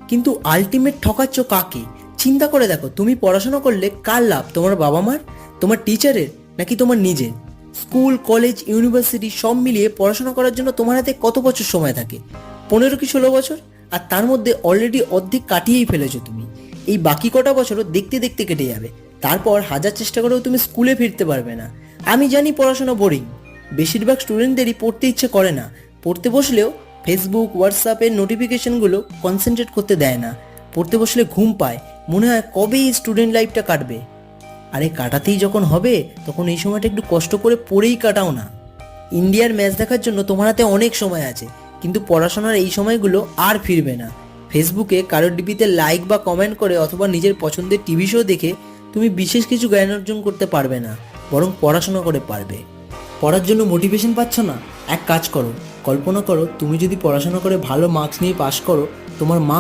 কিন্তু আলটিমেট ঠকাচ্ছ কাকে? চিন্তা করে দেখো, তুমি পড়াশোনা করলে কার লাভ? তোমার বাবা মার, তোমার টিচারের, নাকি তোমার নিজের? স্কুল, কলেজ, ইউনিভার্সিটি সব মিলিয়ে পড়াশোনা করার জন্য তোমার হাতে কত বছর সময় থাকে? 15 কি 16 বছর। আর তার মধ্যে অলরেডি অর্ধেক কাটিয়েই ফেলেছো তুমি। এই বাকি কটা বছরও দেখতে দেখতে কেটে যাবে। তারপর হাজার চেষ্টা করেও তুমি স্কুলে ফিরতে পারবে না। আমি জানি পড়াশোনা বোরিং, বেশিরভাগ স্টুডেন্টদেরই পড়তে ইচ্ছে করে না। পড়তে বসলেও ফেসবুক, হোয়াটসঅ্যাপের নোটিফিকেশনগুলো কনসেন্ট্রেট করতে দেয় না। পড়তে বসলে ঘুম পায়, মনে হয় কবে এই স্টুডেন্ট লাইফটা কাটবে। আরে কাটাতেই যখন হবে, তখন এই সময়টা একটু কষ্ট করে পড়েই কাটাও না। ইন্ডিয়ার ম্যাচ দেখার জন্য তোমার হাতে অনেক সময় আছে, কিন্তু পড়াশোনার এই সময়গুলো আর ফিরবে না। ফেসবুকে কারোর ডিপিতে লাইক বা কমেন্ট করে অথবা নিজের পছন্দের টিভি শো দেখে তুমি বিশেষ কিছু জ্ঞান অর্জন করতে পারবে না, বরং পড়াশোনা করে পারবে। পড়ার জন্য মোটিভেশন পাচ্ছ না? এক কাজ করো, কল্পনা করো তুমি যদি পড়াশোনা করে ভালো মার্কস নিয়ে পাশ করো, তোমার মা